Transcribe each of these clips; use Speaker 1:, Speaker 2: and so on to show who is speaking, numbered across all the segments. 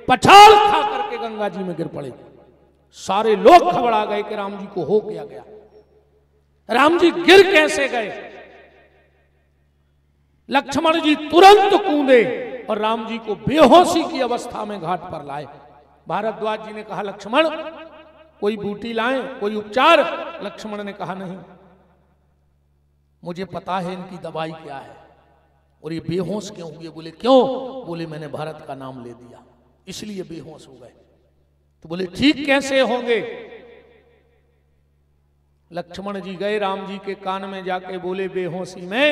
Speaker 1: पछाड़ खा करके गंगा जी में गिर पड़े। सारे लोग घबरा गए कि राम जी को हो क्या गया, राम जी गिर कैसे गए। लक्ष्मण जी तुरंत कूदे और राम जी को बेहोशी की अवस्था में घाट पर लाए। भारद्वाज जी ने कहा लक्ष्मण कोई बूटी लाएं, कोई उपचार। लक्ष्मण ने कहा नहीं, मुझे पता है इनकी दवाई क्या है और ये बेहोश क्यों हुए। बोले क्यों? बोले मैंने भरत का नाम ले दिया इसलिए बेहोश हो गए। तो बोले ठीक कैसे होंगे? लक्ष्मण जी गए राम जी के कान में जाके बोले बेहोशी में,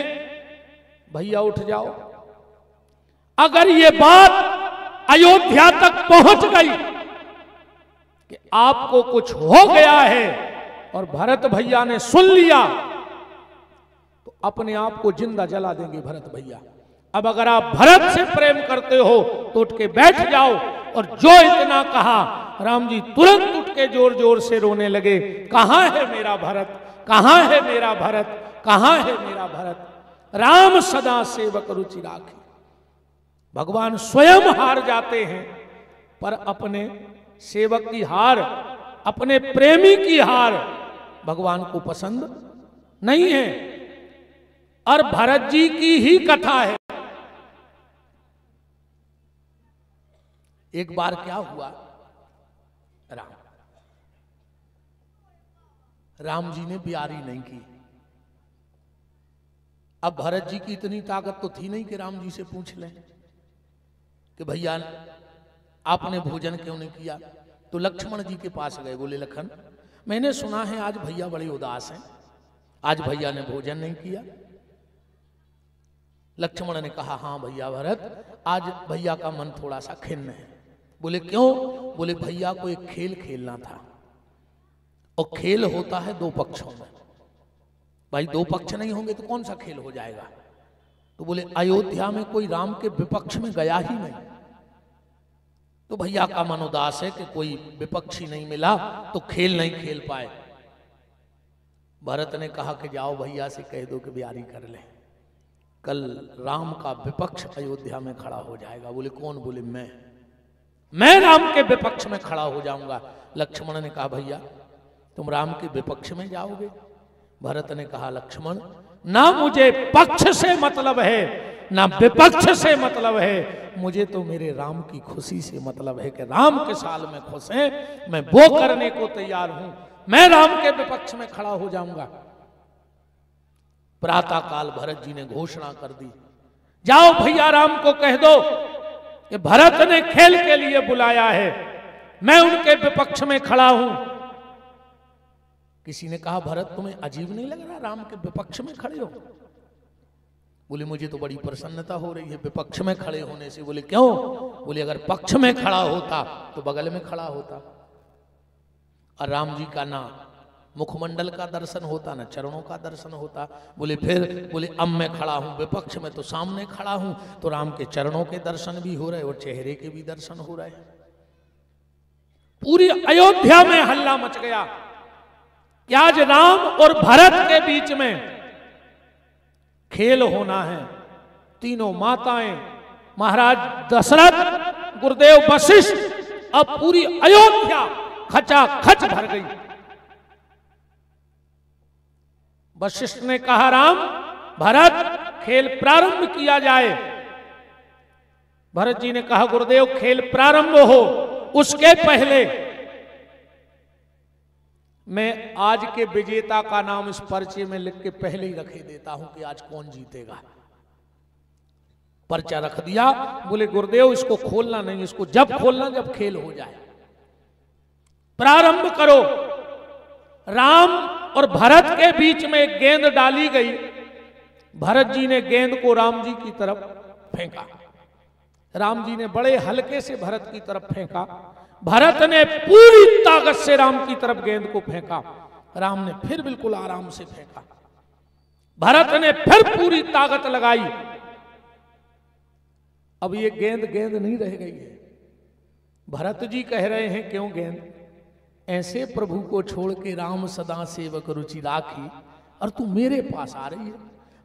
Speaker 1: भैया उठ जाओ। अगर ये बात अयोध्या तक पहुंच गई कि आपको कुछ हो गया है और भरत भैया ने सुन लिया तो अपने आप को जिंदा जला देंगे भरत भैया। अब अगर आप भरत से प्रेम करते हो तो उठ के बैठ जाओ। और जो इतना कहा, राम जी तुरंत उठ के जोर जोर से रोने लगे, कहां है मेरा भरत, कहां है मेरा भरत, कहां है मेरा भरत। राम सदा सेवक रुचि राखी। भगवान स्वयं हार जाते हैं पर अपने सेवक की हार, अपने प्रेमी की हार भगवान को पसंद नहीं है। और भरत जी की ही कथा है। एक बार क्या हुआ, राम जी ने ब्यारी नहीं की। अब भरत जी की इतनी ताकत तो थी नहीं कि राम जी से पूछ लें कि भैया आपने भोजन क्यों नहीं किया। तो लक्ष्मण जी के पास गए, बोले लखन मैंने सुना है आज भैया बड़े उदास हैं, आज भैया ने भोजन नहीं किया। लक्ष्मण ने कहा हाँ भैया भरत, आज भैया का मन थोड़ा सा खिन्न है। बोले क्यों? बोले भैया को एक खेल खेलना था और खेल होता है दो पक्षों में। भाई दो पक्ष नहीं होंगे तो कौन सा खेल हो जाएगा। तो बोले अयोध्या में कोई राम के विपक्ष में गया ही नहीं, तो भैया का मन उदास है कि कोई विपक्षी नहीं मिला तो खेल नहीं खेल पाए। भरत ने कहा कि जाओ भैया से कह दो कि ब्यारी कर ले, कल राम का विपक्ष अयोध्या में खड़ा हो जाएगा। बोले कौन? बोले मैं राम के विपक्ष में खड़ा हो जाऊंगा। लक्ष्मण ने कहा भैया तुम राम के विपक्ष में जाओगे? भरत ने कहा लक्ष्मण ना मुझे पक्ष से मतलब है ना विपक्ष से मतलब है, मुझे तो मेरे राम की खुशी से मतलब है कि राम के साल में खुश हैं, मैं वो करने को तैयार हूं। मैं राम के विपक्ष में खड़ा हो जाऊंगा। प्रातः काल भरत जी ने घोषणा कर दी, जाओ भैया राम को कह दो कि भरत ने खेल के लिए बुलाया है, मैं उनके विपक्ष में खड़ा हूं। किसी ने कहा भरत तुम्हें अजीब नहीं लग रहा राम के विपक्ष में खड़े हो? बोले मुझे तो बड़ी प्रसन्नता हो रही है विपक्ष में खड़े होने से। बोले क्यों? बोले अगर पक्ष में खड़ा होता तो बगल में खड़ा होता और राम जी का ना मुखमंडल का दर्शन होता ना चरणों का दर्शन होता। बोले फिर? बोले अब मैं खड़ा हूं विपक्ष में तो सामने खड़ा हूं तो राम के चरणों के दर्शन भी हो रहे और चेहरे के भी दर्शन हो रहे। पूरी अयोध्या में हल्ला मच गया कि आज राम और भरत के बीच में खेल होना है। तीनों माताएं, महाराज दशरथ, गुरुदेव वशिष्ठ, अब पूरी अयोध्या खचाखच भर गई। वशिष्ठ ने कहा राम भरत खेल प्रारंभ किया जाए। भरत जी ने कहा गुरुदेव खेल प्रारंभ हो उसके पहले मैं आज के विजेता का नाम इस पर्चे में लिख के पहले ही रखे देता हूं कि आज कौन जीतेगा। पर्चा रख दिया। बोले गुरुदेव इसको खोलना नहीं, इसको जब खोलना जब खेल हो जाए। प्रारंभ करो। राम और भरत के बीच में एक गेंद डाली गई। भरत जी ने गेंद को राम जी की तरफ फेंका। राम जी ने बड़े हल्के से भरत की तरफ फेंका। भरत ने पूरी ताकत से राम की तरफ गेंद को फेंका। राम ने फिर बिल्कुल आराम से फेंका। भरत ने फिर पूरी ताकत लगाई। अब ये गेंद गेंद नहीं रह गई है। भरत जी कह रहे हैं क्यों गेंद? ऐसे प्रभु को छोड़ के राम सदा सेवक रुचि राखी और तू मेरे पास आ रही है।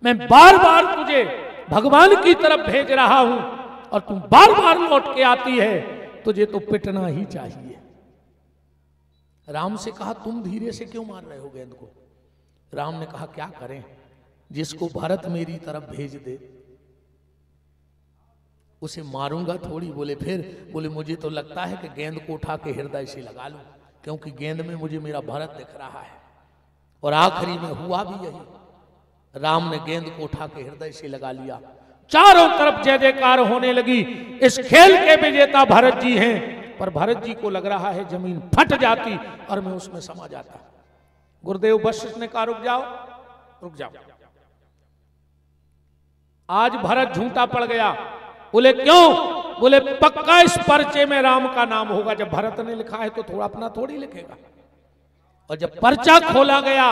Speaker 1: मैं बार बार तुझे भगवान की तरफ भेज रहा हूं और तू बार बार लौट के आती है। तुझे तो पिटना ही चाहिए। राम से कहा तुम धीरे से क्यों मार रहे हो गेंद को? राम ने कहा क्या करें, जिसको भरत मेरी तरफ भेज दे उसे मारूंगा थोड़ी। बोले फिर? बोले मुझे तो लगता है कि गेंद को उठा के हृदय से लगा लूं, क्योंकि गेंद में मुझे मेरा भरत दिख रहा है। और आखिरी में हुआ भी यही। राम ने गेंद को उठा के हृदय से लगा लिया। चारों तरफ जय जयकार होने लगी। इस खेल के विजेता भरत जी हैं। पर भरत जी को लग रहा है जमीन फट जाती और मैं उसमें समा जाता। गुरुदेव वशिष्ठ ने कहा रुक जाओ, रुक जाओ, आज भरत झूठा पड़ गया। बोले क्यों? बोले पक्का इस पर्चे में राम का नाम होगा। जब भरत ने लिखा है तो थोड़ा अपना थोड़ी लिखेगा। और जब पर्चा खोला गया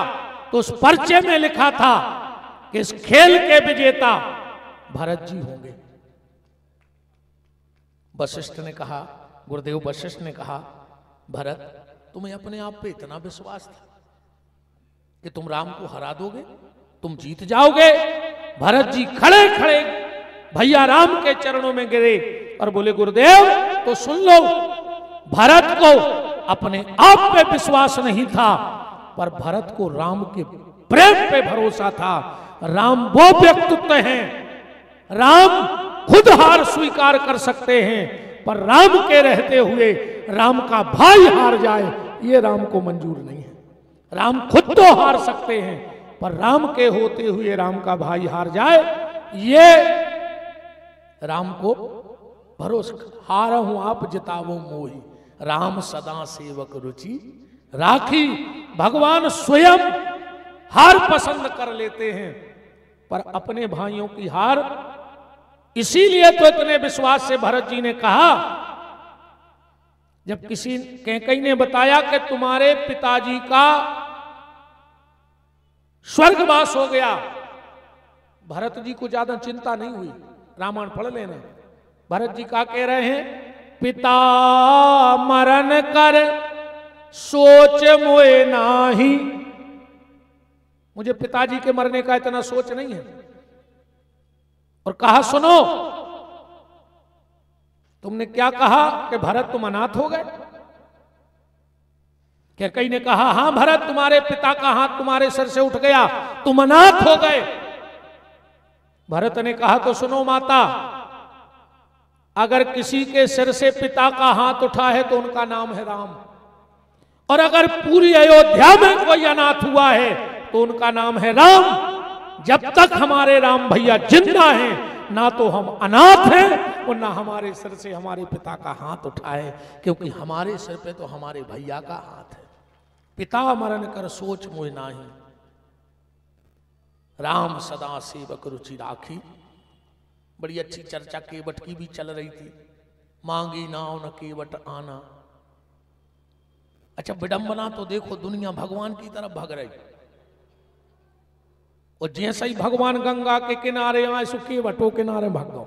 Speaker 1: तो उस पर्चे में लिखा था कि इस खेल के विजेता भरत जी होंगे। वशिष्ठ ने कहा, गुरुदेव वशिष्ठ ने कहा, भरत तुम्हें अपने आप पे इतना विश्वास था कि तुम राम को हरा दोगे, तुम जीत जाओगे? भरत जी खड़े खड़े भैया राम के चरणों में गिरे और बोले गुरुदेव तो सुन लो, भरत को अपने आप पे विश्वास नहीं था, पर भरत को राम के प्रेम पे भरोसा था। राम वो व्यक्तित्व हैं, राम खुद हार स्वीकार कर सकते हैं, पर राम के रहते हुए राम का भाई हार जाए ये राम को मंजूर नहीं है। राम खुद तो हार सकते हैं, पर राम के होते हुए राम का भाई हार जाए ये राम को भरोसा। हारहूं आप जितावो मोही, राम सदा सेवक रुचि राखी। भगवान स्वयं हार पसंद कर लेते हैं, पर अपने भाइयों की हार। इसीलिए तो इतने विश्वास से भरत जी ने कहा, जब किसी कैकई ने बताया कि तुम्हारे पिताजी का स्वर्गवास हो गया, भरत जी को ज्यादा चिंता नहीं हुई। रामायण पढ़ लेना। भरत जी क्या कह रहे हैं? पिता मरण कर सोच मोए नाही। मुझे पिताजी के मरने का इतना सोच नहीं है। और कहा सुनो, तुमने क्या कहा कि भरत तुम अनाथ हो गए? कैकई ने कहा हां भरत, तुम्हारे पिता का हाथ तुम्हारे सिर से उठ गया, तुम अनाथ हो गए। भरत ने कहा तो सुनो माता, अगर किसी के सिर से पिता का हाथ उठा है तो उनका नाम है राम, और अगर पूरी अयोध्या में कोई अनाथ हुआ है तो उनका नाम है राम। जब तक हमारे राम भैया जिंदा हैं, ना तो हम अनाथ हैं और ना हमारे सिर से हमारे पिता का हाथ उठाए, क्योंकि हमारे सिर पे तो हमारे भैया का हाथ है। पिता मरण कर सोच मोह नाही, राम सदा सेवक रुचि राखी। बड़ी अच्छी चर्चा केवट की भी चल रही थी। मांगी नाव न केवट आना। अच्छा विडंबना तो देखो, दुनिया भगवान की तरफ भाग रही, और जैसे ही भगवान गंगा के किनारे आए सो केवटो किनारे भाग गो।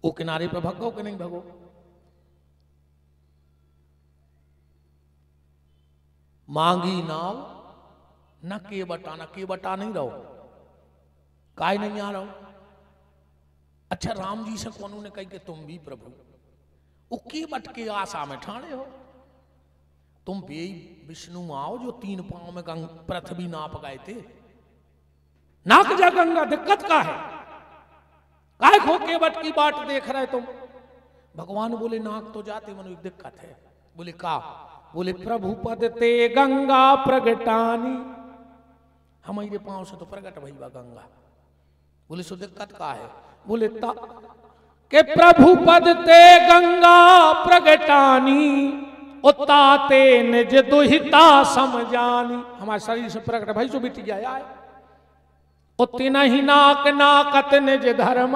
Speaker 1: वो किनारे पे भाग गो कि नहीं भागो? मांगी नाव न केवट आना। केवट आ नहीं रहो, काय नहीं आ रहो। अच्छा राम जी से कौन ने कही कि तुम भी प्रभु वो केवट के आशा में ठाणे हो। तुम बे विष्णु आओ जो 3 पांव में पृथ्वी नाप गए थे। नाक जा गंगा, दिक्कत का है? काय खो केवट की बाट देख रहे तुम? भगवान बोले नाक तो जाते, मनो एक दिक्कत है। बोले का? बोले प्रभु पद ते गंगा प्रगटानी। हमारे पांव से तो प्रगट भई बा गंगा। बोले सो दिक्कत का है? बोले के प्रभु पद ते गंगा प्रगटानी, उताते निज दुहिता समझानी। हमारे शरीर से प्रकट भाई जो बिट गया है। उतना ही नाक नाकत निज धर्म,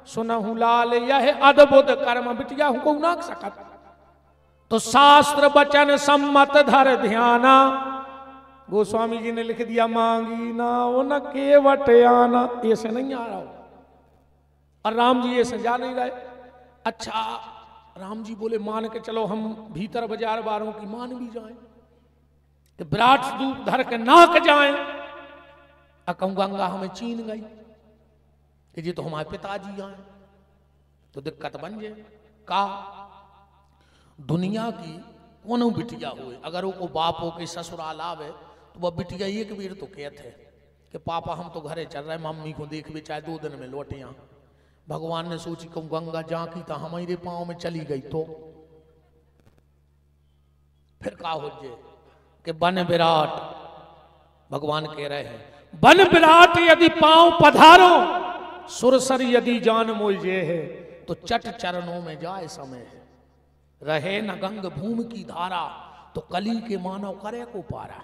Speaker 1: सुनहु लाल यह अद्भुत कर्म। बिटिया हमको नाक सकत तो शास्त्र वचन सम्मत धर ध्याना। गोस्वामी जी ने लिख दिया मांगी ना वो न केवट आना। ये से नहीं आ रहा हो, और राम जी ये से जा नहीं रहे। अच्छा राम जी बोले मान के चलो हम भीतर बाजार बारों की मान भी जाएं, तो विराट दूप धर के नाक जाएं। अकम गंगा हमें चीन गई कि जी तो हमारे पिताजी आए। तो दिक्कत बन जाए। का दुनिया की कोनो बिटिया हुए, अगर वो बाप हो के ससुराल आवे तो वह बिटिया एक बीर तो कहते है कि पापा हम तो घरे चल रहे, मम्मी को देख भी चाहे 2 दिन में लौटे। यहाँ भगवान ने सोची कहूँ गंगा जा की तो हमारे पाँव में चली गई तो फिर का हो जाए कि बन विराट, भगवान कह रहे हैं बन विराट यदि पांव पधारो, सुरसर यदि जान मोजे है, तो चट चरणों में जाए समय है। रहे न गंग भूमि की धारा, तो कली के मानव करे को पारा।